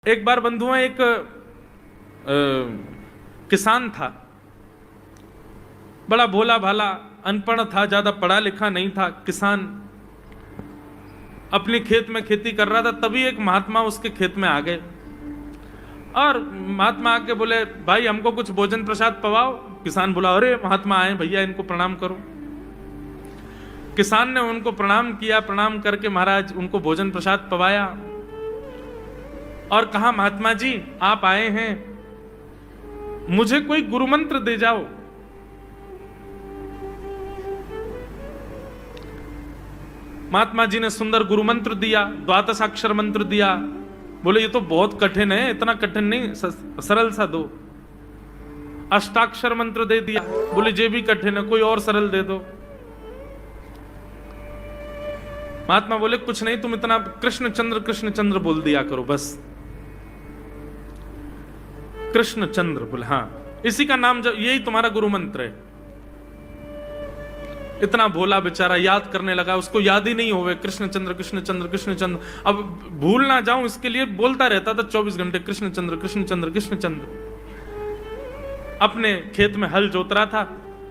एक बार बंधुओं, एक किसान था, बड़ा भोला भाला, अनपढ़ था, ज्यादा पढ़ा लिखा नहीं था। किसान अपने खेत में खेती कर रहा था, तभी एक महात्मा उसके खेत में आ गए और महात्मा आके बोले, भाई हमको कुछ भोजन प्रसाद पवाओ। किसान बोला, अरे महात्मा आए भैया, इनको प्रणाम करो। किसान ने उनको प्रणाम किया, प्रणाम करके महाराज उनको भोजन प्रसाद पवाया और कहा, महात्मा जी आप आए हैं, मुझे कोई गुरु मंत्र दे जाओ। महात्मा जी ने सुंदर गुरु मंत्र दिया, द्वादशाक्षर मंत्र दिया। बोले ये तो बहुत कठिन है, इतना कठिन नहीं, सरल सा दो। अष्टाक्षर मंत्र दे दिया। बोले ये भी कठिन है, कोई और सरल दे दो। महात्मा बोले कुछ नहीं, तुम इतना कृष्ण चंद्र बोल दिया करो बस। कृष्ण चंद्र बोले, हाँ इसी का नाम, जब यही तुम्हारा गुरु मंत्र है। इतना भोला बेचारा याद करने लगा, उसको याद ही नहीं होवे कृष्ण चंद्र कृष्ण चंद्र कृष्ण चंद्र। अब भूल ना जाऊं इसके लिए बोलता रहता था 24 घंटे, कृष्ण चंद्र कृष्ण चंद्र कृष्ण चंद्र। अपने खेत में हल जोत रहा था,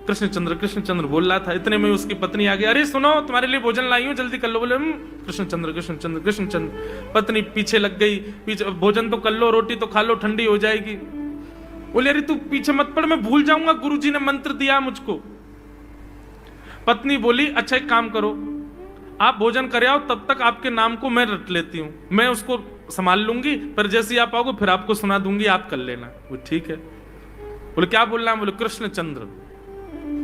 कृष्ण चंद्र बोल रहा था। इतने में उसकी पत्नी आ गई, अरे सुनो तुम्हारे लिए भोजन लाई हूं, जल्दी कर लो। बोले कृष्ण चंद्र कृष्ण चंद्र कृष्ण चंद्र। पत्नी पीछे लग गई, पीछे, भोजन तो कर लो, रोटी तो खा लो, ठंडी हो जाएगी। बोले अरे तू पीछे मत पड़, मैं भूल जाऊंगा, गुरुजी ने मंत्र दिया मुझको। पत्नी बोली, अच्छा एक काम करो, आप भोजन कर आओ, तब तक आपके नाम को मैं रट लेती हूं, मैं उसको संभाल लूंगी, पर जैसे ही आप आओगे फिर आपको सुना दूंगी, आप कर लेना। वो ठीक है। बोले क्या बोलना है? बोले कृष्ण चंद्र।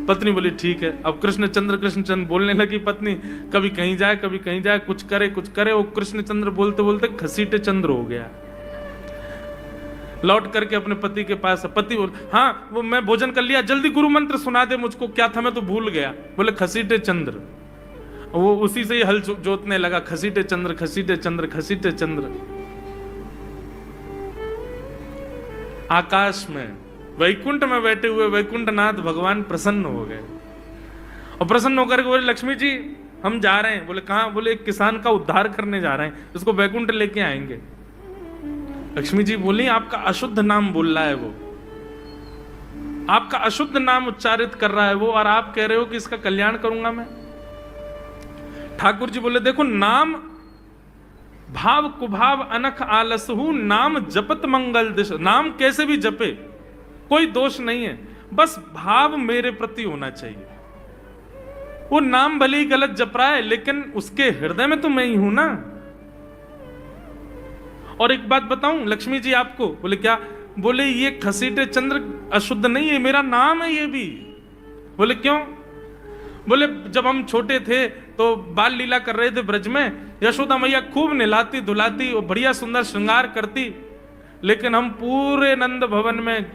पत्नी बोली ठीक है। अब कृष्ण चंद्र बोलने लगी पत्नी, कभी कहीं जाए कभी कहीं जाए, कुछ करे। वो कृष्ण चंद्र बोलते बोलते घसीटे चंद्र हो गया। लौट करके अपने पति के पास, पति बोल, हाँ वो मैं भोजन कर लिया, जल्दी गुरु मंत्र सुना दे मुझको, क्या था मैं तो भूल गया। बोले घसीटे चंद्र। वो उसी से ही हल जोतने लगा, घसीटे चंद्र घसीटे चंद्र घसीटे चंद्र। आकाश में वैकुंठ में बैठे हुए वैकुंठनाथ भगवान प्रसन्न हो गए और प्रसन्न होकर के बोले, लक्ष्मी जी हम जा रहे हैं। बोले कहां? बोले एक किसान का उद्धार करने जा रहे हैं, उसको वैकुंठ लेके आएंगे। लक्ष्मी जी बोली, आपका अशुद्ध नाम बोल रहा है वो, आपका अशुद्ध नाम उच्चारित कर रहा है वो, और आप कह रहे हो कि इसका कल्याण करूंगा मैं। ठाकुर जी बोले, देखो नाम भाव कुभाव अनख आलसहु, नाम जपत मंगल दिश। नाम कैसे भी जपे कोई दोष नहीं है, बस भाव मेरे प्रति होना चाहिए। वो नाम भले ही गलत जप रहा है, लेकिन उसके हृदय में तो मैं ही हूं ना। और एक बात बताऊं लक्ष्मी जी आपको। बोले क्या? बोले ये घसीटे चंद्र अशुद्ध नहीं है, मेरा नाम है ये भी। बोले क्यों? बोले जब हम छोटे थे तो बाल लीला कर रहे थे ब्रज में, यशोदा मैया खूब नहलाती धुलाती और बढ़िया सुंदर श्रृंगार करती, लेकिन हम पूरे नंद भवन में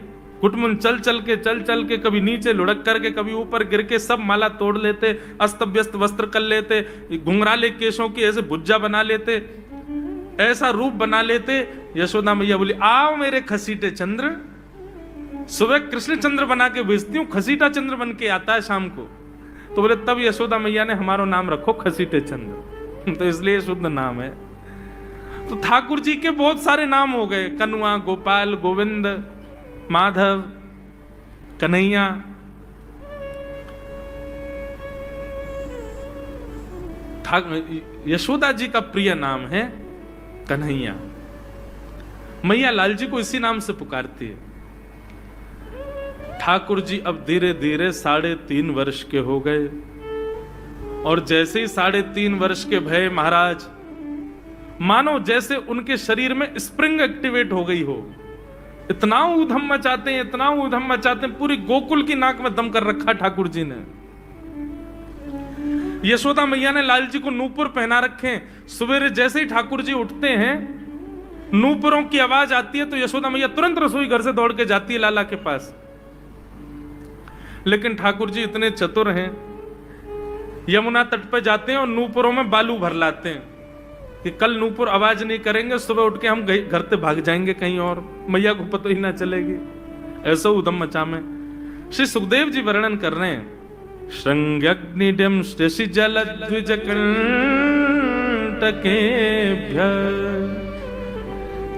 कुटमुन चल चल के कभी नीचे लुढ़क करके, कभी ऊपर गिर के सब माला तोड़ लेते, अस्त व्यस्त वस्त्र कर लेते, घुंघराले केशों की ऐसे भुज्जा बना लेते, ऐसा रूप बना लेते। यशोदा मैया बोली, आओ मेरे खसीटे चंद्र। सुबह कृष्ण चंद्र बना के भेजती हूँ, खसीटा चंद्र बन के आता है शाम को। तो बोले तब यशोदा मैया ने हमारा नाम रखो खसीटे चंद्र तो इसलिए शुद्ध नाम है। तो ठाकुर जी के बहुत सारे नाम हो गए, कनुआ, गोपाल, गोविंद, माधव, कन्हैया। यशोदा जी का प्रिय नाम है कन्हैया। मैया लाल जी को इसी नाम से पुकारती है। ठाकुर जी अब धीरे धीरे 3.5 वर्ष के हो गए, और जैसे ही 3.5 वर्ष के भय महाराज, मानो जैसे उनके शरीर में स्प्रिंग एक्टिवेट हो गई हो। इतना ऊधम मचाते हैं, इतना ऊधम मचाते हैं, पूरी गोकुल की नाक में दम कर रखा ठाकुर जी ने। यशोदा मैया ने लाल जी को नूपुर पहना रखे। सवेरे जैसे ही ठाकुर जी उठते हैं, नूपुरों की आवाज आती है तो यशोदा मैया तुरंत रसोई घर से दौड़ के जाती है लाला के पास। लेकिन ठाकुर जी इतने चतुर हैं, यमुना तट पर जाते हैं और नूपुरों में बालू भर लाते हैं कि कल नूपुर आवाज नहीं करेंगे, सुबह उठ के हम घर से भाग जाएंगे कहीं और, मैया को पता ही ना चलेगी। ऐसा उधम मचा में श्री सुखदेव जी वर्णन कर रहे हैं, श्रृंग्यग्निडम शशि जल द्विज कंटकेभ्य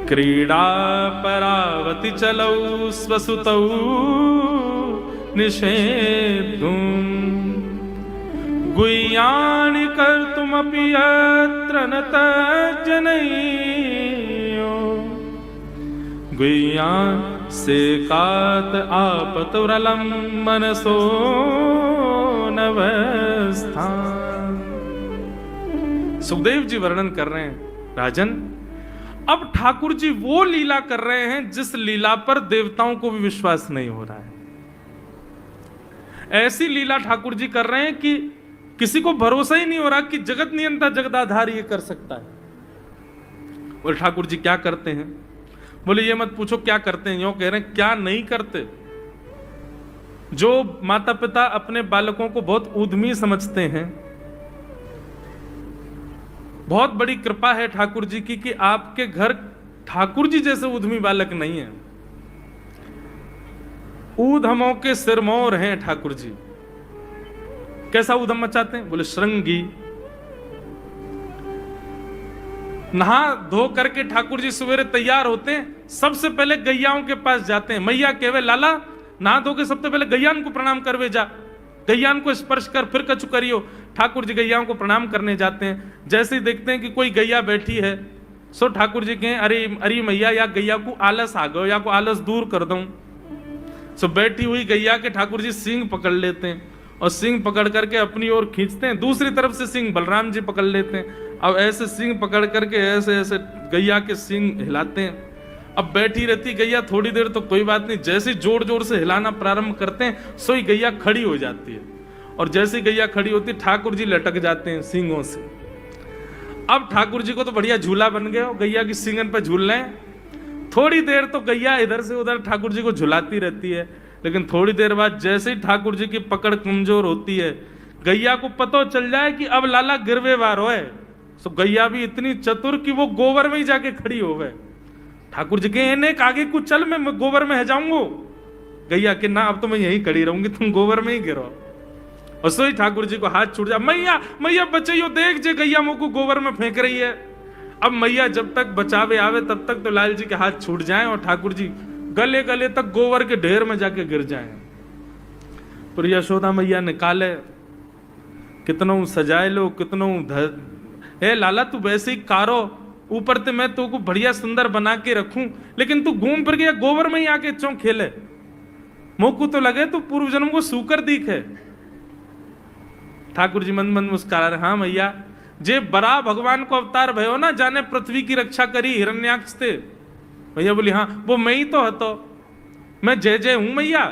क्रीड़ा परावति चलौ स्वसुतौ निषेधुं गुह्यानि कर्तुमपि यत्र न तज्जनयो गुह्यान् सेकात आपतुरलं मनसो नवस्थान। सुखदेव जी वर्णन कर रहे हैं, राजन अब ठाकुर जी वो लीला कर रहे हैं जिस लीला पर देवताओं को भी विश्वास नहीं हो रहा है। ऐसी लीला ठाकुर जी कर रहे हैं कि किसी को भरोसा ही नहीं हो रहा कि जगत नियंता जगदाधार ये कर सकता है। बोले ठाकुर जी क्या करते हैं? बोले ये मत पूछो क्या करते हैं, यूं कह रहे हैं क्या नहीं करते। जो माता पिता अपने बालकों को बहुत उद्यमी समझते हैं, बहुत बड़ी कृपा है ठाकुर जी की कि आपके घर ठाकुर जी जैसे उद्यमी बालक नहीं है। ऊधमों के सिरमौर हैं ठाकुर जी। कैसा ऊधम मचाते हैं? बोले श्रृंगी। नहा धो करके ठाकुर जी सवेरे तैयार होते हैं, सबसे पहले गैयाओं के पास जाते हैं। मैया कहवे लाला नहा धो के सबसे पहले गैयान को प्रणाम करवे जा, गैयान को स्पर्श कर फिर कछु करियो। ठाकुर जी गैयाओं को प्रणाम करने जाते हैं। जैसे ही देखते हैं कि कोई गैया बैठी है, सो ठाकुर जी कहें अरे अरे मैया या गैया को आलस आ गयो, या को आलस दूर कर दूं। सो बैठी हुई गैया के ठाकुर जी सींग पकड़ लेते हैं और सींग पकड़ करके अपनी ओर खींचते हैं। दूसरी तरफ से सींग बलराम जी पकड़ लेते हैं। अब ऐसे सींग पकड़ करके ऐसे ऐसे गैया के सींग हिलाते हैं। अब बैठी रहती गैया थोड़ी देर तो कोई बात नहीं, जैसे जोर जोर से हिलाना प्रारंभ करते हैं सोई गैया खड़ी हो जाती है। और जैसी गैया खड़ी होती ठाकुर जी लटक जाते हैं सींगों से। अब ठाकुर जी को तो बढ़िया झूला बन गया, गैया की सींगन पर झूल रहे हैं। थोड़ी देर तो गैया इधर से उधर ठाकुर जी को झुलाती रहती है, लेकिन थोड़ी देर बाद जैसे ही ठाकुर जी की पकड़ कमजोर होती है, गैया को पता चल जाए कि अब लाला गिरवे वारो है। तो गैया भी इतनी चतुर कि वो गोबर में ही जाके खड़ी हो गए। ठाकुर जी के आगे कुछ चल, मैं गोबर में जाऊंगा। गैया के ना अब तो मैं यहीं खड़ी रहूंगी, तुम गोबर में ही गिरो। और सोई ठाकुर जी को हाथ छूट जा, मैया मैया बचाइयो, देख जे गैया मुंह को गोबर में फेंक रही है। अब मैया जब तक बचावे आवे तब तक तो लाल जी के हाथ छूट जाएं और ठाकुर जी गले गले तक गोबर के ढेर में जाके गिर जाएं। पर यशोदा मैया निकाले, कितनों सजाए लो, कितनों हे लाला तू वैसे ही कारो, ऊपर ते मैं तो को बढ़िया सुंदर बना के रखूं, लेकिन तू घूम फिर गया गोबर में ही आके चौं खेले। मोकू तो लगे तू पूर्व जन्म को सूकर दिखे। ठाकुर जी मंद मंद मुस्कुरा रहे, हाँ मैया जे बरा भगवान को अवतार भयो ना, जाने पृथ्वी की रक्षा करी हिरण्याक्ष थे। भैया बोली हाँ वो मैं ही तो हतो, मैं जय जय हूं मैया,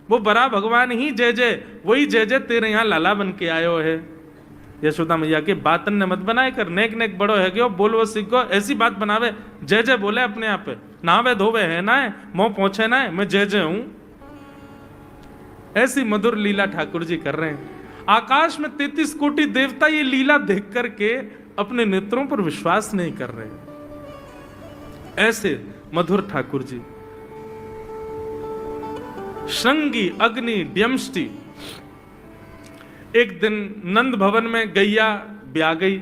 वो बरा भगवान ही जय जय, वही जय जय तेरे यहाँ लाला बन के आयो है। यशोदा मैया के बातन ने मत बनाए कर, नेक नेक बड़ो है क्यों बोलवो सीखो, ऐसी बात बनावे, जय जय बोले अपने आप पे, नावे धोवे है ना है, मोह पहुंचे ना है, मैं जय जय हूं। ऐसी मधुर लीला ठाकुर जी कर रहे हैं। आकाश में 33 कोटि देवता ये लीला देख करके अपने नेत्रों पर विश्वास नहीं कर रहे। ऐसे मधुर ठाकुर जी। श्रृंगी अग्नि द्यमष्टि। एक दिन नंद भवन में गैया ब्याह गई।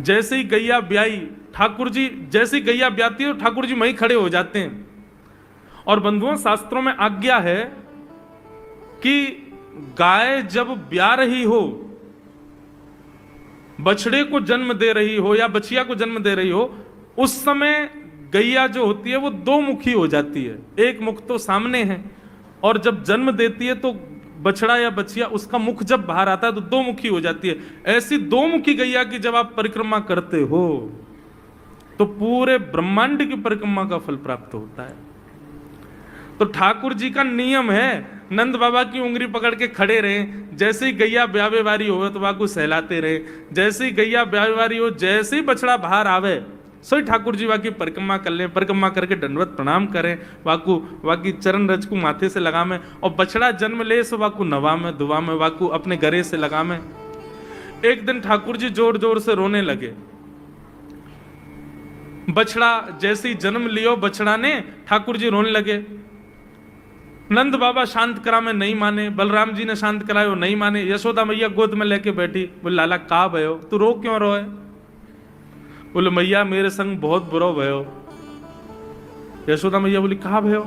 जैसे ही गैया ब्याई, ठाकुर जी जैसे ही गैया ब्याती है ठाकुर जी वहीं खड़े हो जाते हैं। और बंधुओं शास्त्रों में आज्ञा है कि गाय जब ब्याह रही हो, बछड़े को जन्म दे रही हो या बछिया को जन्म दे रही हो, उस समय गैया जो होती है वो दो मुखी हो जाती है। एक मुख तो सामने है, और जब जन्म देती है तो बछड़ा या बछिया उसका मुख जब बाहर आता है तो दो मुखी हो जाती है। ऐसी दो मुखी गैया की जब आप परिक्रमा करते हो तो पूरे ब्रह्मांड की परिक्रमा का फल प्राप्त होता है। तो ठाकुर जी का नियम है, नंद बाबा की उंगली पकड़ के खड़े रहे, जैसे ही गैया ब्यावे वारी हो तो वाकू सहलाते रहे, जैसे ही गैया ब्यावे वारी हो, जैसे ही बछड़ा बाहर आवे सोई ठाकुर जी वाकी परिक्रमा कर लें, परिक्रमा करके दंडवत प्रणाम करें, वाकू वाकी चरण रज को माथे से लगा में, और बछड़ा जन्म ले सो वाकू नवा में दुआ में वाकू अपने गरे से लगा में। एक दिन ठाकुर जी जोर जोर से रोने लगे। बछड़ा जैसे ही जन्म लियो बछड़ा ने, ठाकुर जी रोने लगे। नंद बाबा शांत करा में नहीं माने, बलराम जी ने शांत करायो नहीं माने। यशोदा मैया गोद में लेके बैठी, बोले लाला का भयो, तू रो क्यों रोए? बोले मैया मेरे संग बहुत बुरा भयो। यशोदा मैया बोली कहा भयो?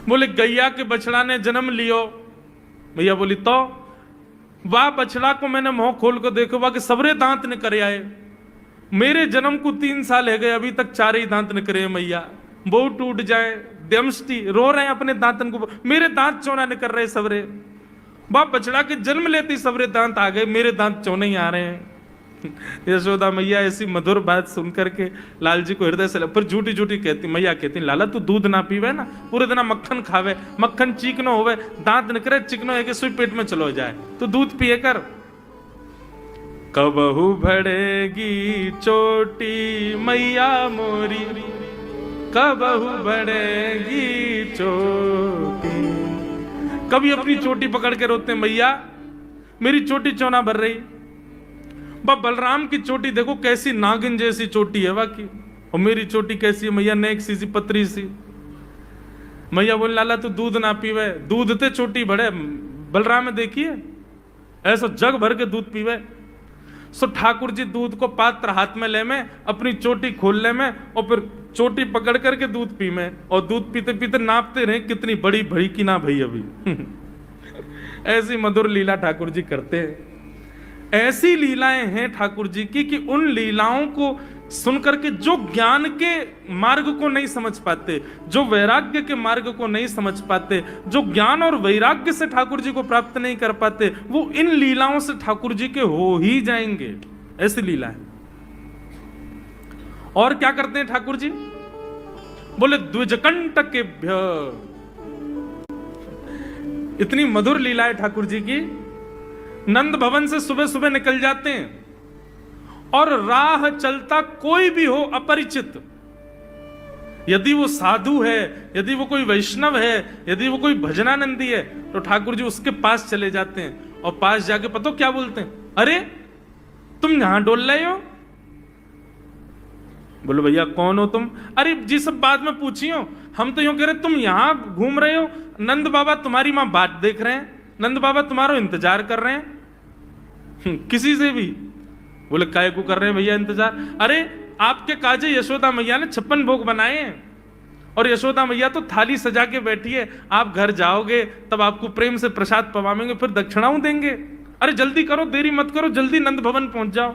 बोले गैया के बछड़ा ने जन्म लियो। मैया बोली तो वाह बछड़ा को मैंने मुंह खोल कर देखो वाह कि सबरे दांत ने करे आए। मेरे जन्म को 3 साल है गए अभी तक 4 ही दांत ने करे मैया। वो टूट जाए दमष्टी रो रहे हैं अपने दांतन को, मेरे दांत चौना ने कर रहे सबरे। वाह बछड़ा के जन्म लेते सबरे दांत आ गए, मेरे दांत चौने ही आ रहे हैं। यशोदा मैया ऐसी मधुर बात सुन करके लाल जी को हृदय से फिर झूठी झूठी कहती, मैया कहती लाला तू दूध ना पीवे ना, पूरे दिन मक्खन खावे, मक्खन चिकनो होवे, दांत निकरे चिकनो है कि सुई पेट में चलो जाए, तो दूध पिए कर। कबहू भड़ेगी चोटी मैया मोरी, कबहू भड़ेगी चोटी। कभी अपनी चोटी पकड़ के रोते मैया मेरी चोटी चौना भर रही। बलराम की चोटी देखो कैसी नागिन जैसी चोटी है वाकई, और मेरी चोटी कैसी है मैया नेक सी पतरी सी। मैया बोल लाला तू दूध ना पीवे, दूध ते चोटी बढ़े। बलराम में देखिए ऐसा जग भर के दूध पीवे। सो ठाकुर जी दूध को पात्र हाथ में ले में, अपनी चोटी खोल ले में, और फिर चोटी पकड़ करके दूध पी में, और दूध पीते पीते नापते रहे कितनी बड़ी भई की ना भई अभी। ऐसी मधुर लीला ठाकुर जी करते हैं। ऐसी लीलाएं हैं ठाकुर जी की कि उन लीलाओं को सुनकर के जो ज्ञान के मार्ग को नहीं समझ पाते, जो वैराग्य के मार्ग को नहीं समझ पाते, जो ज्ञान और वैराग्य से ठाकुर जी को प्राप्त नहीं कर पाते, वो इन लीलाओं से ठाकुर जी के हो ही जाएंगे। ऐसी लीला है। और क्या करते हैं ठाकुर जी? बोले द्विजकंटकेभ्य। इतनी मधुर लीला है ठाकुर जी की। नंद भवन से सुबह सुबह निकल जाते हैं, और राह चलता कोई भी हो अपरिचित, यदि वो साधु है, यदि वो कोई वैष्णव है, यदि वो कोई भजनानंदी है, तो ठाकुर जी उसके पास चले जाते हैं, और पास जाके पता क्या बोलते हैं? अरे तुम यहां डोल रहे हो? बोलो भैया कौन हो तुम? अरे जी सब बाद में पूछियो, हम तो यूं कह रहे तुम यहां घूम रहे हो, नंद बाबा तुम्हारी मां बात देख रहे हैं, नंद बाबा तुम्हारा इंतजार कर रहे हैं। किसी से भी? बोले काय को कर रहे हैं भैया इंतजार? अरे आपके काजे यशोदा मैया ने 56 भोग बनाए हैं, और यशोदा मैया तो थाली सजा के बैठी है, आप घर जाओगे तब आपको प्रेम से प्रसाद पवाएंगे, फिर दक्षिणाओं देंगे। अरे जल्दी करो, देरी मत करो, जल्दी नंद भवन पहुंच जाओ।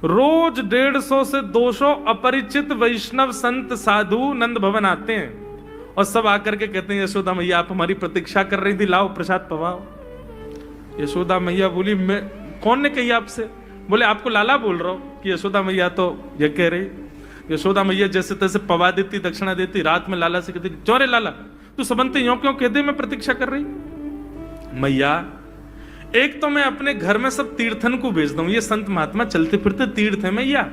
रोज 150 से 200 अपरिचित वैष्णव संत साधु नंद भवन आते हैं, और सब आकर के कहते हैं यशोदा मैया आप हमारी प्रतीक्षा कर रही थी, लाओ प्रसाद पवाओ। यशोदा मैया बोली मैं कौन ने कही आपसे? बोले आपको लाला बोल रहा हूं कि यशोदा मैया तो ये कह रही। यशोदा मैया जैसे तैसे पवा देती, दक्षिणा देती, रात में लाला से कहती चौरे लाला तू सबंते यूं क्यों कहते मैं प्रतीक्षा कर रही? मैया एक तो मैं अपने घर में सब तीर्थन को भेज दूं, ये संत महात्मा चलते फिरते तीर्थ है मैया,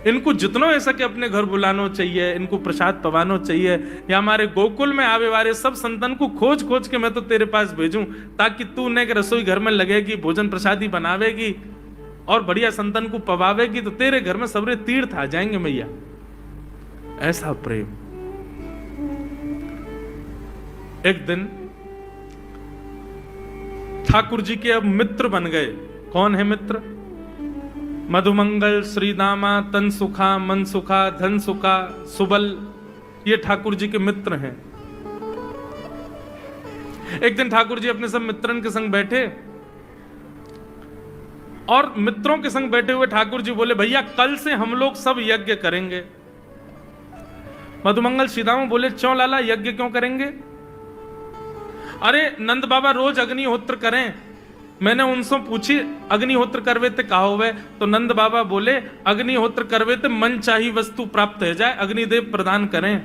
इनको जितनो ऐसा कि अपने घर बुलानो चाहिए, इनको प्रसाद पवानो चाहिए, या हमारे गोकुल में आवे वाले सब संतन को खोज खोज के मैं तो तेरे पास भेजूं, ताकि तू ने रसोई घर में लगेगी, भोजन प्रसादी बनावेगी और बढ़िया संतन को पवावेगी, तो तेरे घर में सबरे तीर्थ आ जाएंगे मैया। ऐसा प्रेम। एक दिन ठाकुर जी के अब मित्र बन गए। कौन है मित्र? मधुमंगल, श्रीदामा, तन सुखा, मन सुखा, धन सुखा, सुबल, ये ठाकुर जी के मित्र हैं। एक दिन ठाकुर जी अपने सब मित्रन के संग बैठे, और मित्रों के संग बैठे हुए ठाकुर जी बोले भैया कल से हम लोग सब यज्ञ करेंगे। मधुमंगल, श्रीदामा बोले क्यों लाला यज्ञ क्यों करेंगे? अरे नंद बाबा रोज अग्निहोत्र करें, मैंने उनसे पूछी अग्निहोत्र करवे ते कहा हुए, तो नंद बाबा बोले अग्निहोत्र करवे ते मन चाही वस्तु प्राप्त हो जाए, अग्निदेव प्रदान करें।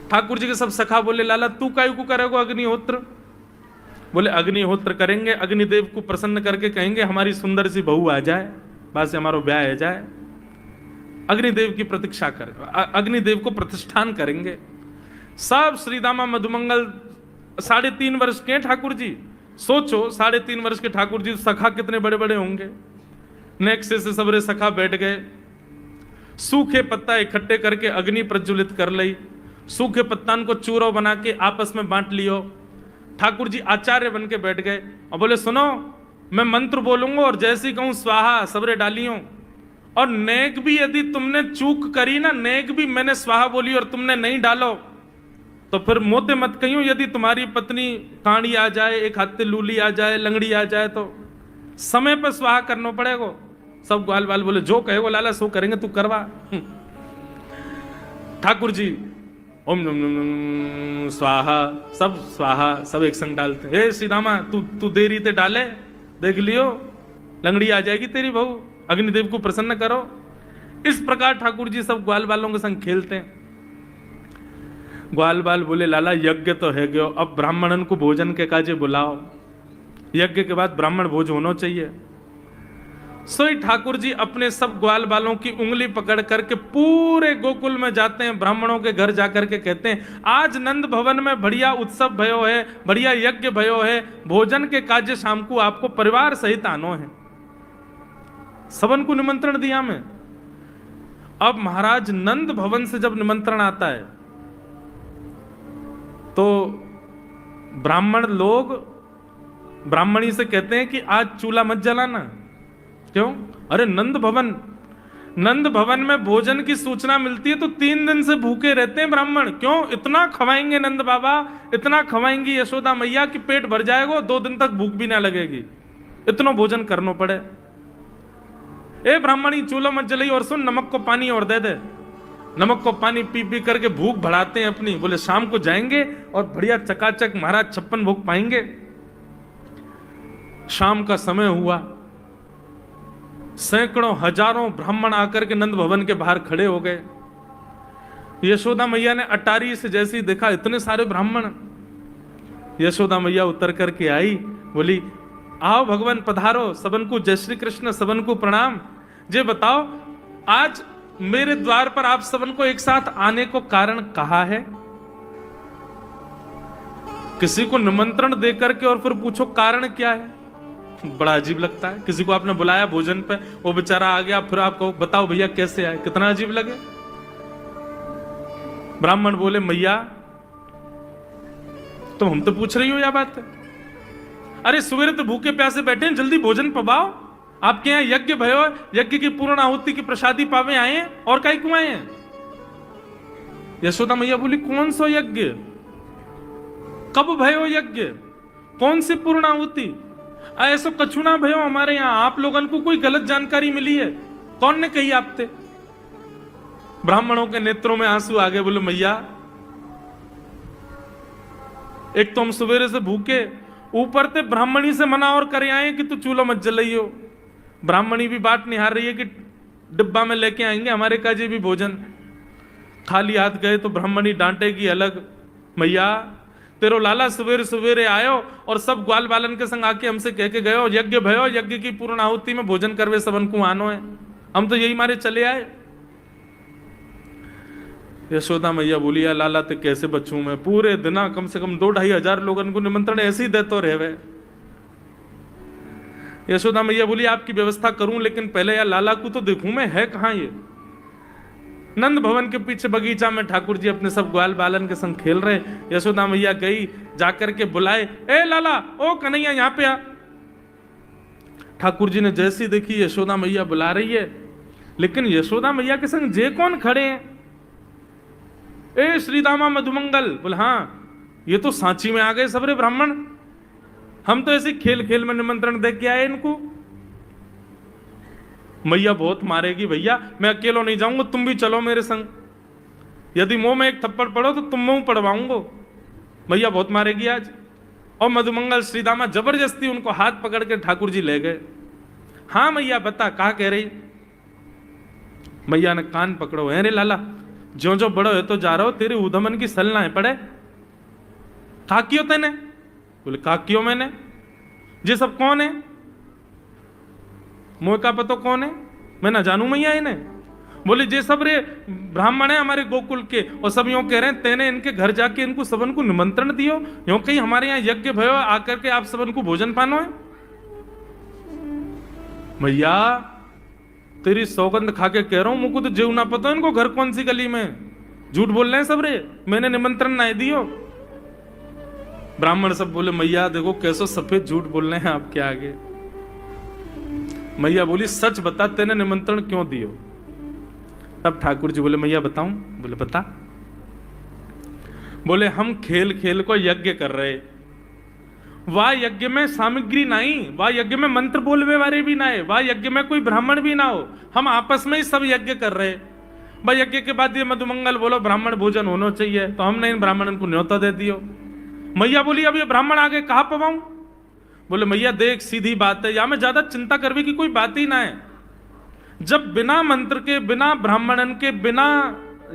ठाकुर जी के सब सखा बोले लाला तू काय को करेगा अग्निहोत्र? बोले अग्निहोत्र करेंगे, अग्निदेव को प्रसन्न करके कहेंगे हमारी सुंदर सी बहू आ जाए, बस से हमारा ब्याह हो जाए। अग्निदेव की प्रतीक्षा कर, अग्निदेव को प्रतिष्ठान करेंगे। सब श्रीदामा मधुमंगल 3.5 वर्ष के ठाकुर जी, सोचो 3.5 वर्ष के ठाकुर जी, सखा कितने बड़े बड़े होंगे। नेक्स्ट से सबरे सखा बैठ गए, सूखे पत्ता इकट्ठे करके अग्नि प्रज्वलित कर ली, सूखे पत्तान को चूरो बना के आपस में बांट लियो। ठाकुर जी आचार्य बन के बैठ गए और बोले सुनो मैं मंत्र बोलूंगा और जैसी कहूं स्वाहा सबरे डालियों। और नेक भी यदि तुमने चूक करी ना, नेक भी मैंने स्वाहा बोली और तुमने नहीं डालो, तो फिर मोते मत कहियो। यदि तुम्हारी पत्नी कांडी आ जाए, एक हाथ लूली आ जाए, लंगड़ी आ जाए, तो समय पर स्वाहा करना पड़ेगा। सब ग्वाल बाल बोले जो कहे वो लाला सो करेंगे, तू करवा। ठाकुर जी ओम नम नम नम स्वाहा, सब स्वाहा, सब एक संग डालते। हे श्रीदामा तू देरी ते डाले, देख लियो लंगड़ी आ जाएगी तेरी बहू, अग्निदेव को प्रसन्न करो। इस प्रकार ठाकुर जी सब ग्वाल बालों के संग खेलते हैं। ग्वाल बाल बोले लाला यज्ञ तो है गयो, अब ब्राह्मणन को भोजन के काजे बुलाओ, यज्ञ के बाद ब्राह्मण भोज होना चाहिए। सोई ठाकुर जी अपने सब ग्वाल बालों की उंगली पकड़ करके पूरे गोकुल में जाते हैं, ब्राह्मणों के घर जाकर के कहते हैं आज नंद भवन में बढ़िया उत्सव भयो है, बढ़िया यज्ञ भयो है, भोजन के काजे शाम को आपको परिवार सहित आनो है। सबन को निमंत्रण दिया मैं। अब महाराज नंद भवन से जब निमंत्रण आता है तो ब्राह्मण लोग ब्राह्मणी से कहते हैं कि आज चूल्हा मत जलाना। क्यों? अरे नंद भवन में भोजन की सूचना मिलती है तो 3 दिन से भूखे रहते हैं ब्राह्मण। क्यों? इतना खवाएंगे नंद बाबा, इतना खवाएंगी यशोदा मैया कि पेट भर जाएगा, 2 दिन तक भूख भी ना लगेगी, इतना भोजन करना पड़े। ए ब्राह्मणी चूल्हा मत जलाई, और सुन नमक को पानी और दे दे। नमक को पानी पी पी करके भूख बढ़ाते हैं अपनी। बोले शाम को जाएंगे और बढ़िया चकाचक महाराज 56 भोग पाएंगे। शाम का समय हुआ, सैकड़ों हजारों ब्राह्मण आकर के नंद भवन के बाहर खड़े हो गए। यशोदा मैया ने अटारी से जैसे ही देखा इतने सारे ब्राह्मण, यशोदा मैया उतर करके आई, बोली आओ भगवान पधारो, सबन को जय श्री कृष्ण, सबन को प्रणाम। जे बताओ आज मेरे द्वार पर आप सबन को एक साथ आने को कारण कहा है? किसी को निमंत्रण देकर के और फिर पूछो कारण क्या है, बड़ा अजीब लगता है। किसी को आपने बुलाया भोजन पे, वो बेचारा आ गया, फिर आप कहो बताओ भैया कैसे आए, कितना अजीब लगे। ब्राह्मण बोले मैया तुम हम तो पूछ रही हो या बात है? अरे सवेरे तो भूखे प्यासे बैठे हैं, जल्दी भोजन पवाओ। आपके यहां यज्ञ भयो, यज्ञ की पूर्ण आहुति की प्रसादी पावे आए हैं, और काहे क्यों आए हैं? यशोदा मैया बोली कौन सो यज्ञ, कब भयो यज्ञ, कौन सी पूर्ण आहुति? ऐसो कछु ना भयो हमारे यहां, आप लोगन को कोई गलत जानकारी मिली है, कौन ने कही आपते? ब्राह्मणों के नेत्रों में आंसू आ गए। बोले मैया एक तो हम सवेरे से भूखे, ऊपर ते ब्राह्मणी से मना और करे आए कि तू चूल्हा मत जलाइयो। ब्राह्मणी भी बात निहार रही है कि डिब्बा में लेके आएंगे हमारे काजे भी भोजन। खाली हाथ गए तो ब्राह्मणी डांटेगी अलग। मैया तेरो लाला सवेरे सवेरे आयो और सब ग्वाल बालन के संग आके हमसे कह के गयो यज्ञ भयो, यज्ञ की पूर्ण आहुति में भोजन करवे सबन को आनो है, हम तो यही मारे चले आए। यशोदा मैया बोली या लाला ते कैसे बचूं मैं, पूरे दिन कम से कम 2-2.5 हजार लोगन को निमंत्रण ऐसे ही देते रहे। यशोदा मैया बोली आपकी व्यवस्था करूं, लेकिन पहले यार लाला को तो देखूं मैं, है कहां ये? नंद भवन के पीछे बगीचा में ठाकुर जी अपने सब ग्वाल बालन के संग खेल रहे। यशोदा मैया गई, जाकर के बुलाए, ए लाला ओ कन्हैया यहां पे आ। ठाकुर जी ने जैसी देखी यशोदा मैया बुला रही है, लेकिन यशोदा मैया के संग जे कौन खड़े हैं? ए श्रीदामा मधुमंगल। बोले हाँ ये तो सांची में आ गए सबरे ब्राह्मण, हम तो ऐसे खेल खेल में निमंत्रण दे के आए इनको। मैया बहुत मारेगी भैया, मैं अकेला नहीं जाऊंगा, तुम भी चलो मेरे संग, यदि मुंह में एक थप्पड़ पड़ो तो तुम मुंह पड़वाऊंगा, मैया बहुत मारेगी आज। और मधुमंगल श्रीदामा जबरदस्ती उनको हाथ पकड़ के ठाकुर जी ले गए। हाँ मैया बता कहा कह रही? मैया ने कान पकड़ो, है रे लाला जो जो बड़ो है तो जा रहा हो, तेरे उधमन की सल ना है पड़े। काकियो तेने? बोले काकियो मैंने, ये सब कौन है? मोह का पतो कौन है? मैं ना जानू मैया इन्हें। बोले जे सब रे ब्राह्मण है हमारे गोकुल के, और सब यूं कह रहे हैं तेने इनके घर जाके इनको सबन को निमंत्रण दियो, यूं कहीं हमारे यहाँ यज्ञ भयो आकर के आप सबन को भोजन पानो है। मैया तेरी सौगंध खा के कह रहा हूं, मुझको तो जीव ना पता इनको घर कौन सी गली में, झूठ बोल रहे हैं सब रे, मैंने निमंत्रण ना दियो। ब्राह्मण सब बोले मैया देखो कैसो सफेद झूठ बोल रहे हैं आपके आगे, मैया बोली सच बता, तेने निमंत्रण क्यों दियो? तब ठाकुर जी बोले मैया बताऊं? बोले बता। बोले हम खेल खेल को यज्ञ कर रहे, वाह यज्ञ में सामग्री नहीं, वाह यज्ञ में मंत्र बोलवे वाले भी ना है, वाह यज्ञ में कोई ब्राह्मण भी ना हो, हम आपस में ही सब यज्ञ कर रहे। भाई यज्ञ के बाद ये मधुमंगल बोलो ब्राह्मण भोजन होना चाहिए, तो हमने इन ब्राह्मणों को न्योता दे दियो। मैया बोली अब ये ब्राह्मण आगे कहां पवाऊं? बोले मैया देख सीधी बात है, या में ज्यादा चिंता करवे की कोई बात ही ना है। जब बिना मंत्र के, बिना ब्राह्मणन के, बिना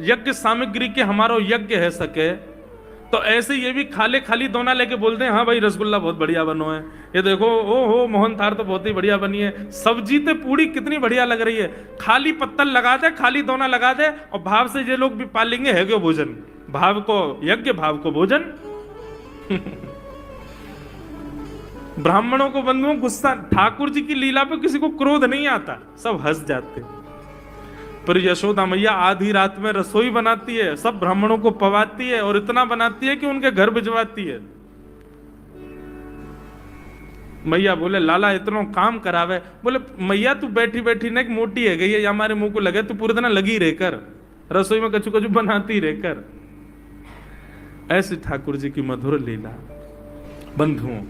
यज्ञ सामग्री के हमारा यज्ञ है सके, तो ऐसे ये भी खाली खाली दोना लेके बोलते हैं हाँ भाई रसगुल्ला बहुत बढ़िया बनो है, ये देखो ओ हो मोहन थार तो बहुत ही बढ़िया बनी है, सब्जी तो पूरी कितनी बढ़िया लग रही है, खाली पत्तल लगा दे, खाली दोना लगा दे, और भाव से ये लोग भी पालेंगे है क्यों भोजन, भाव को यज्ञ भाव को भोजन। ब्राह्मणों को बंधुओं गुस्सा, ठाकुर जी की लीला पे किसी को क्रोध नहीं आता, सब हंस जाते। पर यशोदा मैया आधी रात में रसोई बनाती है, सब ब्राह्मणों को पवाती है, और इतना बनाती है कि उनके घर भिजवाती है। मैया बोले लाला इतना काम करावे? बोले मैया तू बैठी बैठी ना मोटी है गई है, या हमारे मुंह को लगे, तू पूरे दिन लगी रहकर रसोई में कछु कछु बनाती रहकर। ऐसी ठाकुर जी की मधुर लीला। बंधुओं,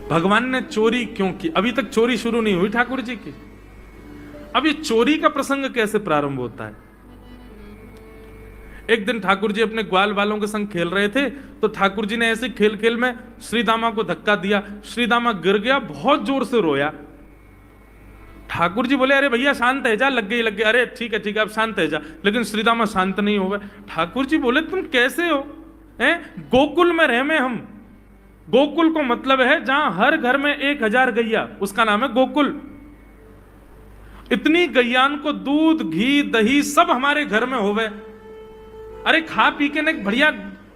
भगवान ने चोरी क्यों की? अभी तक चोरी शुरू नहीं हुई ठाकुर जी की। अब ये चोरी का प्रसंग कैसे प्रारंभ होता है? एक दिन ठाकुर जी अपने ग्वाल वालों के संग खेल रहे थे, तो ठाकुर जी ने ऐसे खेल खेल में श्रीदामा को धक्का दिया, श्रीदामा गिर गया, बहुत जोर से रोया। ठाकुर जी बोले अरे भैया शांत है जा, लग गई लग गई, अरे ठीक है अब शांत है जा, लेकिन श्रीदामा शांत नहीं हुआ। ठाकुर जी बोले तुम कैसे हो? हैं गोकुल में रहे में हम, गोकुल को मतलब है जहां हर घर में 1000 गैया, उसका नाम है गोकुल। इतनी गैयान को दूध घी दही सब हमारे घर में होवे, अरे खा पी के न बढ़िया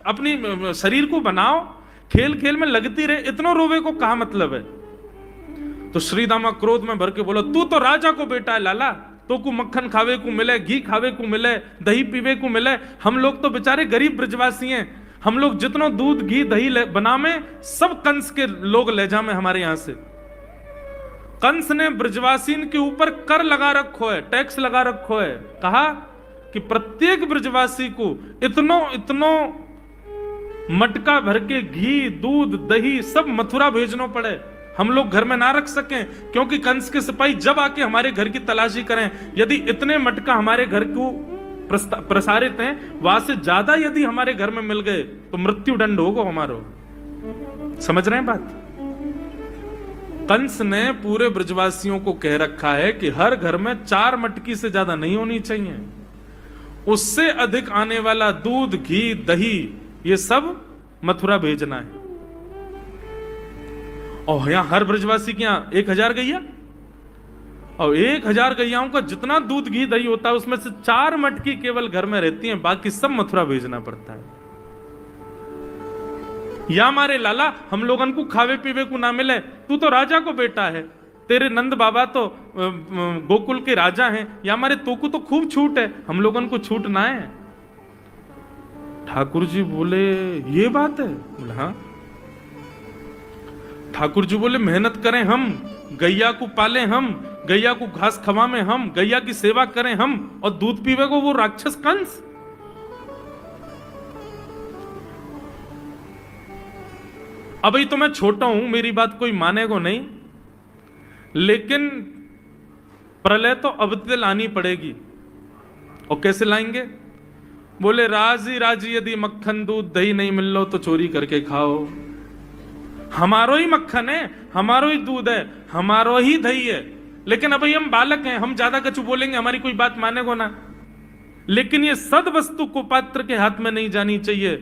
अपनी शरीर को बनाओ, खेल खेल में लगती रहे, इतना रोवे को कहा मतलब है? तो श्रीदामा क्रोध में भर के बोला तू तो राजा को बेटा है लाला, तो को मक्खन खावे को मिले, घी खावे को मिले, दही पीवे को मिले, हम लोग तो बेचारे गरीब ब्रजवासी हैं, हम लोग जितना दूध घी दही बना में सब कंस के लोग ले जा में हमारे यहां से। कंस ने ब्रजवासीन के ऊपर कर लगा रखो है, टैक्स लगा रखो है, कहा कि प्रत्येक ब्रजवासी को इतनो मटका भर के घी दूध दही सब मथुरा भेजना पड़े, हम लोग घर में ना रख सकें, क्योंकि कंस के सिपाही जब आके हमारे घर की तलाशी करें, यदि इतने मटका हमारे घर को प्रसारित हैं, वहां से ज्यादा यदि हमारे घर में मिल गए तो मृत्यु दंड होगा हमारा। समझ रहे हैं बात? कंस ने पूरे ब्रजवासियों को कह रखा है कि हर घर में 4 मटकी से ज्यादा नहीं होनी चाहिए, उससे अधिक आने वाला दूध घी दही ये सब मथुरा भेजना है। और यहां हर ब्रजवासी के यहां 1000 गैया, और 1000 गैयाओं का जितना दूध घी दही होता है उसमें से 4 मटकी केवल घर में रहती हैं, बाकी सब मथुरा भेजना पड़ता है। या हमारे लाला हम लोगन को खावे पीवे को ना मिले, तू तो राजा को बेटा है, तेरे नंद बाबा तो गोकुल के राजा हैं, या हमारे तो को तो खूब छूट है, हम लोगन को छूट ना है। ठाकुर जी बोले ये बात है? बोले हाँ। ठाकुर जी बोले मेहनत करें हम, गैया को पाले हम, गैया को घास खवाएं हम, गैया की सेवा करें हम, और दूध पीवे को वो राक्षस कंस। अभी तो मैं छोटा हूं, मेरी बात कोई मानेगा नहीं, लेकिन प्रलय तो अब तक लानी पड़ेगी। और कैसे लाएंगे? बोले राजी राजी यदि मक्खन दूध दही नहीं मिल लो तो चोरी करके खाओ, हमारो ही मक्खन है, हमारो ही दूध है, हमारो ही दही है, लेकिन अभी हम बालक हैं, हम ज्यादा कछु बोलेंगे हमारी कोई बात मानेगो ना। लेकिन ये सद वस्तु को पात्र के हाथ में नहीं जानी चाहिए।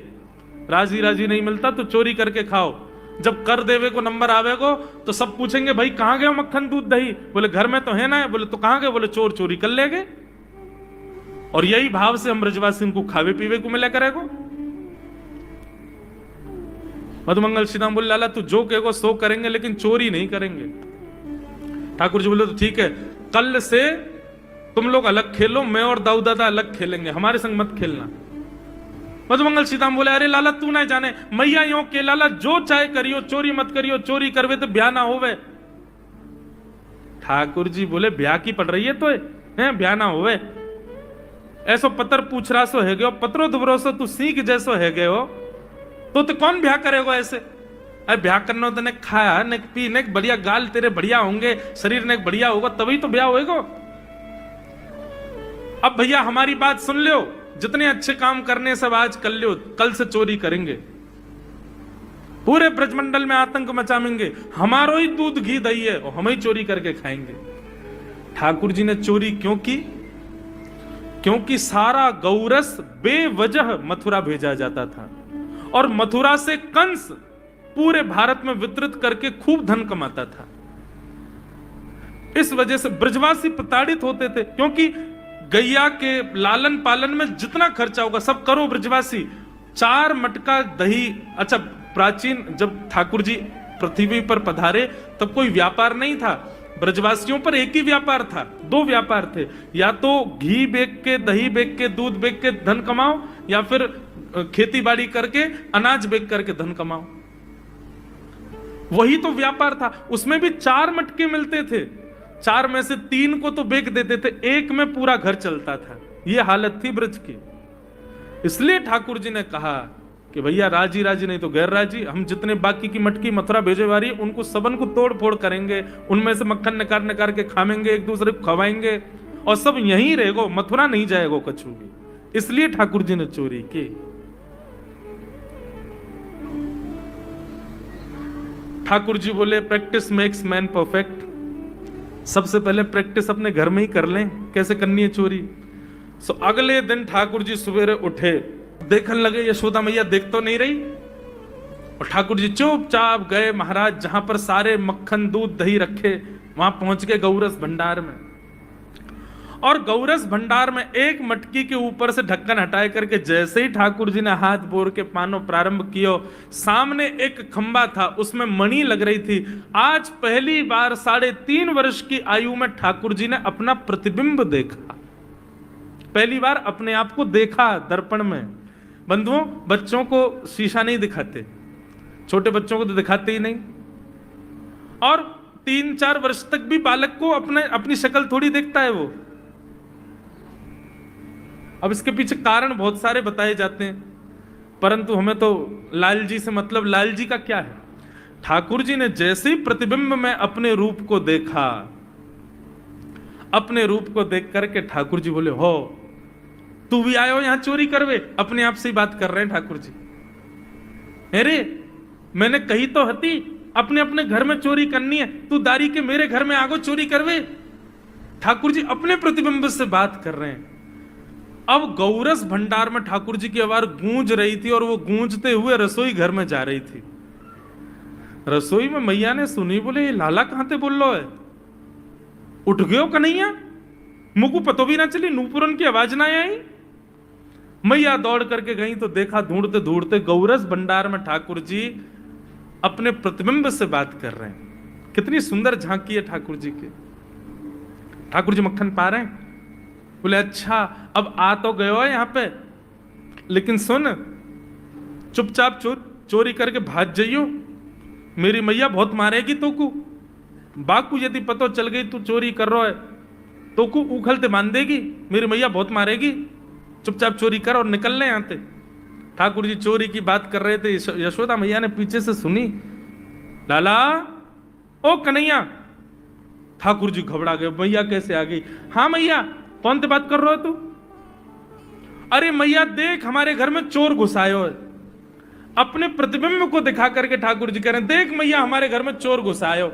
राजी राजी नहीं मिलता तो चोरी करके खाओ, जब कर देवे को नंबर आवेगो तो सब पूछेंगे भाई कहां गए मक्खन दूध दही? बोले घर में तो है ना। बोले तो कहां गए? बोले चोर चोरी कर ले गए। और यही भाव से हम ब्रजवासी को खावे पीवे को मिला करेगो। मधुमंगल श्रीराम बोले लाला तू जो कहेगो सो करेंगे, लेकिन चोरी नहीं करेंगे। ठाकुर जी बोले तो ठीक है, कल से तुम लोग अलग खेलो, मैं और दाऊ दादा अलग खेलेंगे, हमारे संग मत खेलना। मधुमंगल सीताम बोले अरे लाला तू ना जाने, मैया यो के लाला जो चाहे करियो, चोरी मत करियो, चोरी करवे तो ब्याह ना होवे। ठाकुर जी बोले ब्याह की पड़ रही है तो है ब्याह ना होवे, ऐसो पतर पूछ रहा सो है गयो, पत्रो दुबरो सो तू सीख जैसो है गयो, तो कौन ब्याह करेगा ऐसे? अरे ब्याह करना तो ने खाया ने पी ने बढ़िया गाल तेरे बढ़िया होंगे, शरीर ने बढ़िया होगा तभी तो ब्याह होएगा। अब भैया हमारी बात सुन लो, जितने अच्छे काम करने सब आज कर लो, कल से चोरी करेंगे, पूरे ब्रजमंडल में आतंक मचाएंगे, हमारो ही दूध घी दही है और हम ही चोरी करके खाएंगे। ठाकुर जी ने चोरी क्यों की? क्योंकि सारा गौरस बेवजह मथुरा भेजा जाता था और मथुरा से कंस पूरे भारत में वितरित करके खूब धन कमाता था। इस वजह से ब्रजवासी प्रताड़ित होते थे, क्योंकि गैया के लालन पालन में जितना खर्चा होगा सब करो ब्रजवासी। 4 मटका दही, अच्छा प्राचीन जब ठाकुर जी पृथ्वी पर पधारे तब कोई व्यापार नहीं था, ब्रजवासियों पर एक ही व्यापार था, 2 व्यापार थे, या तो घी बेच के, दही बेच के, दूध बेच के धन कमाओ, या फिर खेती बाड़ी करके अनाज बेच करके धन कमाओ। वही तो व्यापार था। उसमें भी 4 मटके मिलते थे, 4 में से 3 को तो बेच देते थे, 1 में पूरा घर चलता था। यह हालत थी ब्रज की। इसलिए ठाकुर जी ने कहा कि भैया राजी राजी नहीं तो गैर राजी, हम जितने बाकी की मटकी मथुरा भेजे वाली उनको सबन को तोड़ फोड़ करेंगे, उनमें से मक्खन निकाल निकाल के खाएंगे, एक दूसरे को खवाएंगे और सब यहीं रहेगो, मथुरा नहीं जाएगो कछु भी। इसलिए ठाकुर जी ने चोरी की। ठाकुर जी बोले प्रैक्टिस मेक्स मैन परफेक्ट। सबसे पहले प्रैक्टिस अपने घर में ही कर लें कैसे करनी है चोरी। सो अगले दिन ठाकुर जी सवेरे उठे, देखने लगे यशोदा मैया देख तो नहीं रही, और ठाकुर जी चुपचाप गए महाराज जहां पर सारे मक्खन दूध दही रखे, वहां पहुंच गए गौरस भंडार में। और गौरस भंडार में एक मटकी के ऊपर से ढक्कन हटाए करके जैसे ही ठाकुर जी ने हाथ बोर के पानो प्रारंभ किया, सामने एक खंबा था, उसमें मणि लग रही थी। आज पहली बार 3.5 वर्ष की आयु में ठाकुर जी ने अपना प्रतिबिंब देखा, पहली बार अपने आप को देखा दर्पण में। बंधुओं, बच्चों को शीशा नहीं दिखाते, छोटे बच्चों को तो दिखाते ही नहीं, और 3-4 वर्ष तक भी बालक को अपनी शक्ल थोड़ी देखता है वो। अब इसके पीछे कारण बहुत सारे बताए जाते हैं, परंतु हमें तो लाल जी से मतलब, लाल जी का क्या है। ठाकुर जी ने जैसे ही प्रतिबिंब में अपने रूप को देखा, अपने रूप को देख करके ठाकुर जी बोले, हो तू भी आयो यहां चोरी करवे। अपने आप से ही बात कर रहे हैं ठाकुर जी। अरे मैंने कही तो हती अपने अपने घर में चोरी करनी है, तू दारी के मेरे घर में आगो चोरी करवे। ठाकुर जी अपने प्रतिबिंब से बात कर रहे हैं। अब गौरस भंडार में ठाकुर जी की आवाज गूंज रही थी और वो गूंजते हुए रसोई घर में जा रही थी। रसोई में मैया ने सुनी, बोले ये लाला कहां थे बोल लो है, उठ गयो कन्हैया, मुझको पतो भी ना चली, नूपुरन की आवाज ना आई। मैया दौड़ करके गई तो देखा ढूंढते ढूंढते गौरस भंडार में ठाकुर जी अपने प्रतिबिंब से बात कर रहे हैं। कितनी सुंदर झांकी है ठाकुर जी की। ठाकुर जी मक्खन पा रहे हैं। बोले अच्छा अब आ तो गयो है यहां पे, लेकिन सुन चुपचाप चोरी करके भाग जाइयो, मेरी मैया बहुत मारेगी तो को। बाकू यदि पतो चल गई तू चोरी कर रहा है तो को उखलते मान देगी, मेरी मैया बहुत मारेगी, चुपचाप चोरी कर और निकल ले यहां से। ठाकुर जी चोरी की बात कर रहे थे, यशोदा मैया ने पीछे से सुनी, लाला ओ कन्हैया। ठाकुर जी घबरा गए, मैया कैसे आ गई? हाँ मैया, कौन से बात कर रहे हो तू? अरे मैया देख हमारे घर में चोर घुसायो है। अपने प्रतिबिंब को दिखा करके ठाकुर जी कह रहे हैं, देख मैया हमारे घर में चोर घुसायो,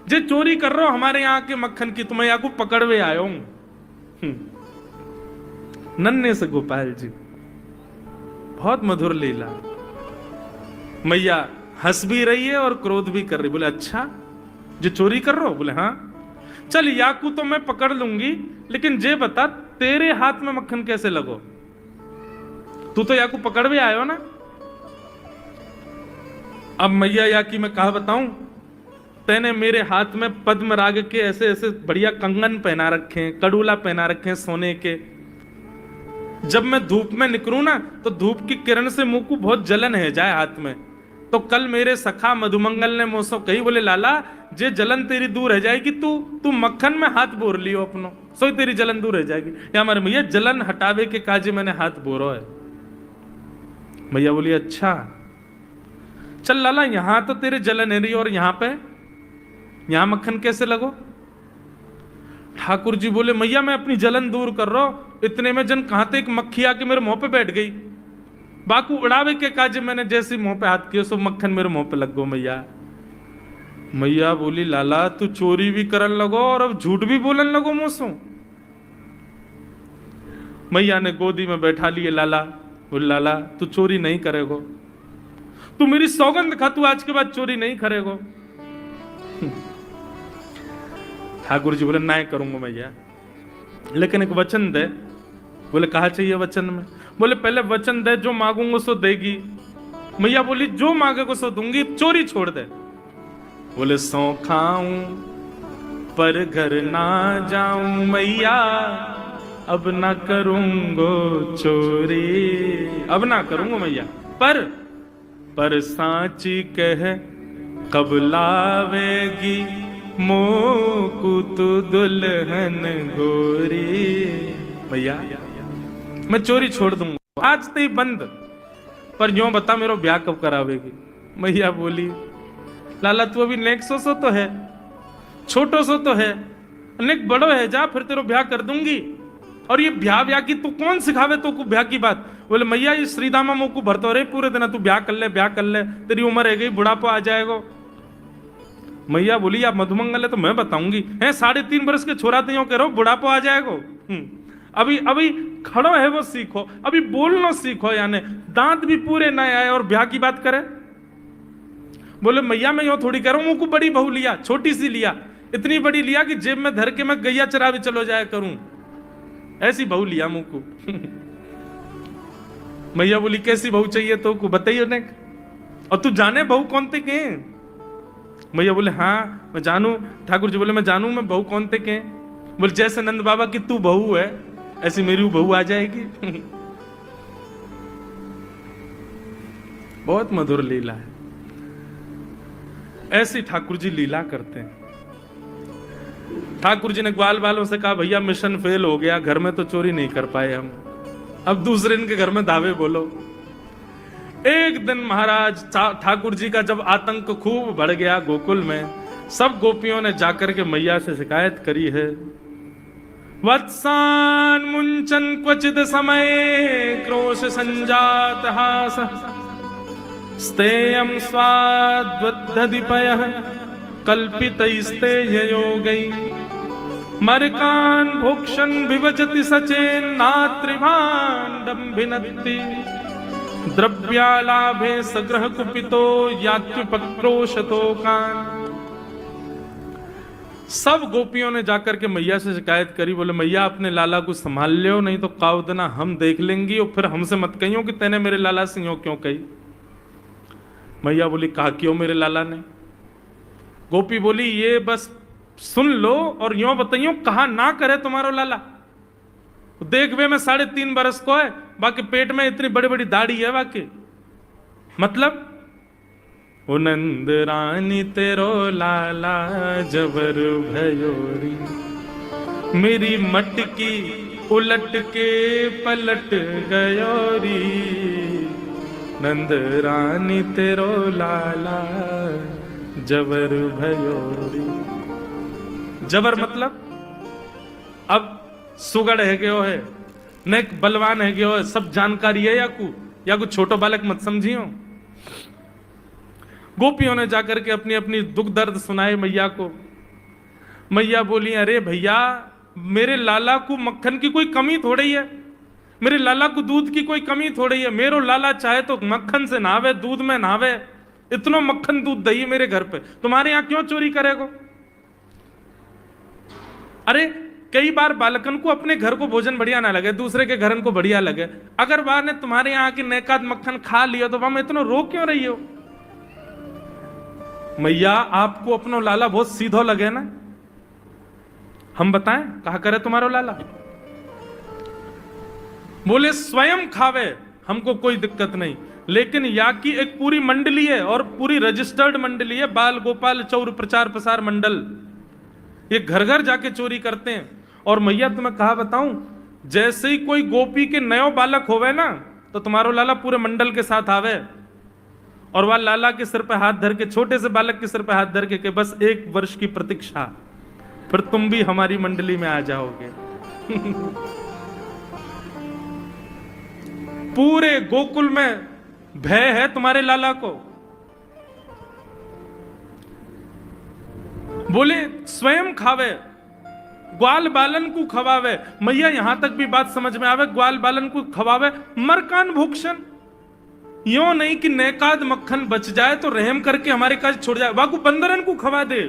जे चोरी कर रहे हो हमारे यहाँ के मक्खन की, तुम्हें यहाँ को पकड़वे आयो हूं। नन्हे से गोपाल जी, बहुत मधुर लीला। मैया हंस भी रही है और क्रोध भी कर रही। बोले अच्छा जो चोरी कर रहे हो? बोले हाँ। चल याकू तो मैं पकड़ लूंगी, लेकिन जे बता तेरे हाथ में मक्खन कैसे लगो? तू तो याकू पकड़ भी आयो ना। अब मैया याकी मैं कहा बताऊं, तेने मेरे हाथ में पद्म राग के ऐसे ऐसे बढ़िया कंगन पहना रखे हैं, कड़ूला पहना रखे हैं सोने के। जब मैं धूप में निकलूं ना तो धूप की किरण से मुंह को बहुत जलन है जाए हाथ में, तो कल मेरे सखा मधुमंगल ने मुझसे कही, बोले लाला जे जलन तेरी दूर रह जाएगी, तू मक्खन में हाथ बोर लियो अपनो, सो तेरी जलन दूर रह जाएगी। या हमारे भैया जलन हटावे के काजे मैंने हाथ बोरो है। भैया बोली अच्छा चल लाला, यहां तो तेरे जलन है रही और यहां मक्खन कैसे लगो। ठाकुर जी बोले मैया मैं अपनी जलन दूर कर रहा हूं, इतने में जन कहां ते एक मक्खी आके मेरे मुंह पे बैठ गई, बाकू उड़ावे के काजे मैंने जैसे मुंह पे हाथ किया सो मक्खन मेरे मुंह पे लग गो। मैया बोली लाला तू चोरी भी करन लगो और अब झूठ भी बोलन लगो मुझसे। मैया ने गोदी में बैठा लिए लाला, बोले लाला तू चोरी नहीं करेगो, तू मेरी सौगंध खा, तू आज के बाद चोरी नहीं करेगो। ठाकुर जी बोले ना करूंगा मैया, लेकिन एक वचन दे। बोले कहा चाहिए वचन में। बोले पहले वचन दे, जो मांगूंगा सो देगी। मैया बोली जो मांगेगा सो दूंगी, चोरी छोड़ दे। बोले सौ खाऊं पर घर ना जाऊं मैया, अब ना करूंगो चोरी, अब ना करूंगा मैया, पर सांची कह कब लावेगी मोकू तू दुल्हन गोरी। भैया मैं चोरी छोड़ दूंगा, आज तो ही बंद, पर यूं बता मेरा ब्याह कब करावेगी। मैया बोली लाला तू अभी नेक सो तो है, छोटो सो तो है, नेक बड़ो है, जा फिर तेरो ब्याह कर दूंगी। और ये ब्याह की तू कौन सिखावे तो को ब्याह की बात। बोले मैया ये श्रीदामा मोकू भरतो रहे पूरे दिन, तू ब्याह कर ले, तेरी उम्र है गई, बुढ़ापा आ जाएगा। मैया बोली आप मधुमंगल है तो मैं बताऊंगी, है 3.5 वर्ष के छोरा तो यूं कह रहा बुढ़ापा आ जाएगा। अभी खड़ो है वो सीखो, अभी बोलना सीखो, यानी दांत भी पूरे ना आए और ब्याह की बात करे। बोले मैया मैं यूं थोड़ी कह रहा हूं, मुझको बड़ी बहू लिया, छोटी सी लिया, इतनी बड़ी लिया कि जेब में धर के मैं गैया चरा भी चलो जाया करूं, ऐसी बहू लिया मुझको। मैया बोली कैसी बहू चाहिए तो को बताइए ने, और तू जाने बहू कौन थे के। मैया बोले हाँ मैं जानू। ठाकुर जी बोले मैं जानू, मैं बहू कौन थे के। बोले जैसे नंद बाबा की तू बहू है ऐसी मेरी बहू आ जाएगी। बहुत मधुर लीला है, ऐसी ठाकुर जी लीला करते हैं। ठाकुर जी ने ग्वाल वालों से कहा भैया मिशन फेल हो गया, घर में तो चोरी नहीं कर पाए हम, अब दूसरे इनके घर में दावे बोलो। एक दिन महाराज ठाकुर जी का जब आतंक खूब बढ़ गया गोकुल में, सब गोपियों ने जाकर के मैया से शिकायत करी है। वत्सान मुंचन क्वचित समय क्रोश संजात हास, स्तेयं स्वाद्वद्धिपयः कल्पितैस्तेययोगै, मरकान् भोक्षन् विभजति सचेन्नात्रिभाण्डं भिनत्ति, द्रव्यालाभे सग्रह कुपितो यात्युपक्रोशतोकान्। सब गोपियों ने जाकर के मैया से शिकायत करी, बोले मैया अपने लाला को संभाल लियो, नहीं तो कावदना हम देख लेंगी और फिर हमसे मत कहियो कि तेने मेरे लाला से यूं क्यों कही। मैया बोली कहा क्यों मेरे लाला ने। गोपी बोली ये बस सुन लो और यूं बताइयो कहा ना करे तुम्हारो लाला। देख वे मैं 3.5 बरस को है, बाकी पेट में इतनी बड़ी बड़ी दाढ़ी है बाकी, मतलब ओ नंद रानी तेरो लाला जबर भयोरी, मेरी मटकी उलट के पलट गयोरी, नंद रानी तेरो लाला जबर भयोरी। जबर मतलब अब सुगड़ है गयो है, न बलवान है गयो है, सब जानकारी है या कुछ छोटो बालक मत समझियो। गोपियों ने जाकर के अपनी अपनी दुख दर्द सुनाए मैया को। मैया बोली अरे भैया मेरे लाला को मक्खन की कोई कमी थोड़ी है, मेरे लाला को दूध की कोई कमी थोड़ी है, मेरो लाला चाहे तो मक्खन से नहावे, दूध में नहावे, इतना मक्खन दूध दही मेरे घर पे, तुम्हारे यहां क्यों चोरी करेगो। अरे कई बार बालकन को अपने घर को भोजन बढ़िया ना लगे, दूसरे के घर को बढ़िया लगे, अगर बार ने तुम्हारे यहाँ की नेकाद मक्खन खा लिया तो वहां इतना रो क्यों रही हो। मैया आपको अपना लाला बहुत सीधो लगे ना, हम बताएं कहा करे तुम्हारा लाला। बोले स्वयं खावे हमको कोई दिक्कत नहीं, लेकिन या की एक पूरी मंडली है और पूरी रजिस्टर्ड मंडली है, बाल गोपाल चौर प्रचार प्रसार मंडल, ये घर घर जाके चोरी करते हैं। और मैया तुम्हें कहा बताऊं, जैसे ही कोई गोपी के नयो बालक होवे ना, तो तुम्हारो लाला पूरे मंडल के साथ आवे और वह लाला के सिर पे हाथ धर के, छोटे से बालक के सिर पे हाथ धर के बस 1 वर्ष की प्रतीक्षा, फिर तुम भी हमारी मंडली में आ जाओगे। पूरे गोकुल में भय है तुम्हारे लाला को। बोले स्वयं खावे, ग्वाल बालन को खवावे। मैया यहां तक भी बात समझ में आवे, ग्वाल बालन को खवावे, मरकान भूक्षण। यो नहीं कि नेकाद मक्खन बच जाए तो रहम करके हमारे काज छोड़ जाए, वाकू बंदरन को खवा दे।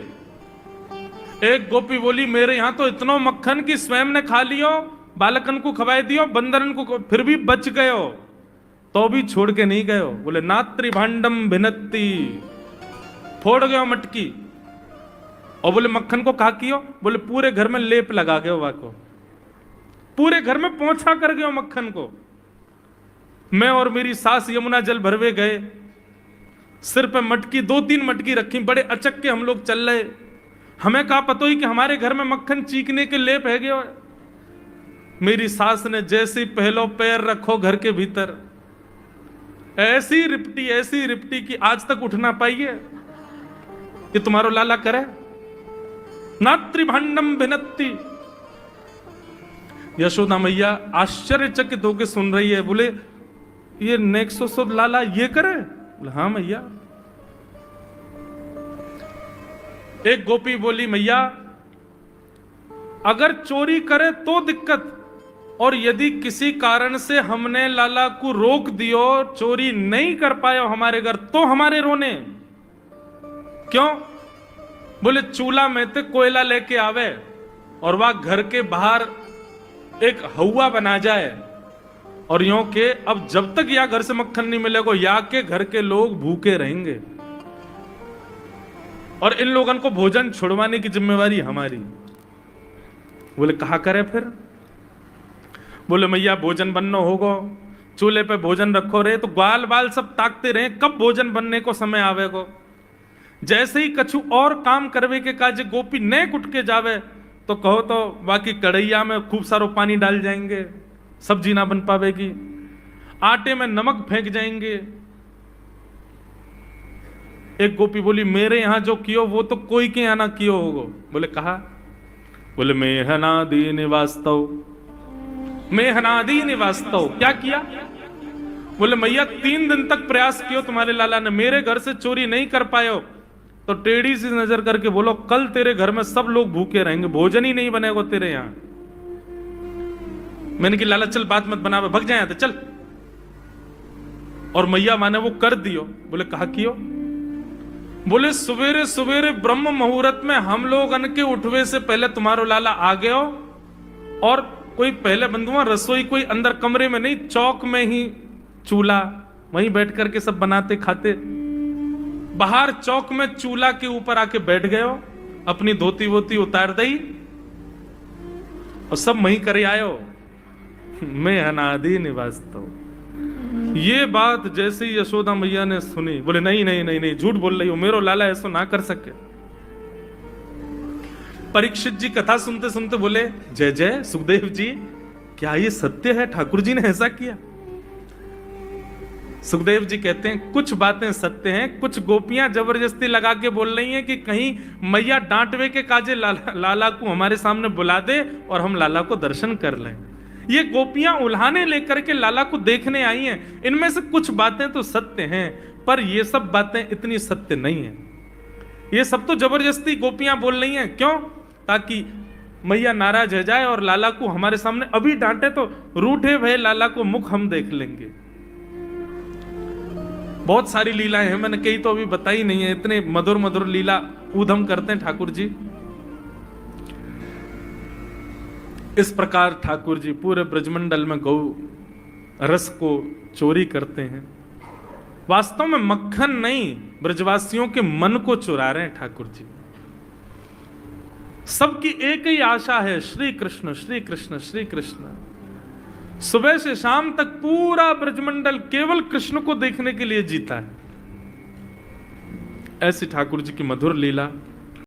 एक गोपी बोली मेरे यहां तो इतना मक्खन कि स्वयं ने खा लियो, बालकन को खवाए दियो, बंदरन को, फिर भी बच गयो, तो भी छोड़ के नहीं गयो। बोले नात्री भांडम भिनत्ती, फोड़ गयो मटकी। और बोले मक्खन को कहा कियो? बोले पूरे घर में लेप लगा गयो, वाको पूरे घर में पोंछा कर गयो मक्खन को। मैं और मेरी सास यमुना जल भरवे गए, सिर पे मटकी 2-3 मटकी रखी, बड़े अचक के हम लोग चल रहे, हमें कहा पतो ही कि हमारे घर में मक्खन चीकने के लेप है गयो। मेरी सास ने जैसे पहलो पैर रखो घर के भीतर, ऐसी रिपटी कि आज तक उठ ना पाइए। ये तुम्हारो लाला करे? नात्री भांडम भिनत्ती। यशोदा मैया आश्चर्यचकित होकर सुन रही है। बोले ये नेक्सो लाला ये करे? बोले हाँ मैया। एक गोपी बोली मैया अगर चोरी करे तो दिक्कत, और यदि किसी कारण से हमने लाला को रोक दियो, चोरी नहीं कर पाए हमारे घर, तो हमारे रोने क्यों? बोले चूल्हा में ते कोयला लेके आवे और वह घर के बाहर एक हवा बना जाए, और यों के अब जब तक या घर से मक्खन नहीं मिलेगा या के घर के लोग भूखे रहेंगे, और इन लोगों को भोजन छुड़वाने की जिम्मेवारी हमारी। बोले कहा करे फिर? बोले मैया भोजन बनना होगा, चूल्हे पे भोजन रखो रहे, तो ग्वाल बाल सब ताकते रहे कब भोजन बनने को समय आवेगो। जैसे ही कछु और काम करवे के काज गोपी ने कुट के जावे, तो कहो तो बाकी कढ़ैया में खूब सारो पानी डाल जाएंगे, सब्जी ना बन पावेगी, आटे में नमक फेंक जाएंगे। एक गोपी बोली मेरे यहां जो कियो वो तो कोई के यहां ना कियो होगो। बोले कहा? बोले मेहनादी निवास्तव, मेहनादी निवास्तव। क्या किया? बोले मैया 3 दिन तक प्रयास कियो तुम्हारे लाला ने, मेरे घर से चोरी नहीं कर पायो, तो टेढ़ी सी नजर करके बोलो कल तेरे घर में सब लोग भूखे रहेंगे, भोजन ही नहीं बनेगा तेरे यहां। मैंने कि लाला चल बात मत बनावे, भग जाए तो चल। और मैया माने वो कर दियो। बोले कहा कियो? बोले सवेरे सवेरे ब्रह्म मुहूर्त में हम लोग अन के उठवे से पहले तुम्हारो लाला आ गयो, और कोई पहले बंधुआ रसोई कोई अंदर कमरे में नहीं, चौक में ही चूल्हा, वहीं बैठ करके सब बनाते खाते। बाहर चौक में चूल्हा के ऊपर आके बैठ गयो, अपनी धोती वोती उतार दई और सब वहीं करे आयो। मैं अनादि निवास्तव। ये बात जैसे ही यशोदा मैया ने सुनी, बोले नहीं नहीं नहीं नहीं, झूठ बोल रही हो, मेरो लाला ऐसा ना कर सके। परीक्षित जी कथा सुनते सुनते बोले जय जय सुखदेव जी, क्या ये सत्य है? ठाकुर जी ने ऐसा किया? सुखदेव जी कहते हैं कुछ बातें सत्य हैं, कुछ गोपियां जबरदस्ती लगा के बोल रही हैं कि कहीं मैया डांटवे के काजे लाला को हमारे सामने बुला दे और हम लाला को दर्शन कर लें। ये गोपियां उल्हाने लेकर के लाला को देखने आई हैं। इनमें से कुछ बातें तो सत्य हैं, पर ये सब बातें इतनी सत्य नहीं है। ये सब तो जबरदस्ती गोपियां बोल रही हैं। क्यों? ताकि मैया नाराज हो जाए और लाला को हमारे सामने अभी डांटे तो रूठे भय लाला को मुख हम देख लेंगे। बहुत सारी लीलाएं हैं, मैंने कई तो अभी बताई नहीं है, इतने मधुर मधुर लीला ऊधम करते हैं ठाकुर जी। इस प्रकार ठाकुर जी पूरे ब्रजमंडल में गौ रस को चोरी करते हैं। वास्तव में मक्खन नहीं, ब्रजवासियों के मन को चुरा रहे हैं ठाकुर जी। सबकी एक ही आशा है, श्री कृष्ण श्री कृष्ण श्री कृष्ण। सुबह से शाम तक पूरा ब्रजमंडल केवल कृष्ण को देखने के लिए जीता है। ऐसी ठाकुर जी की मधुर लीला।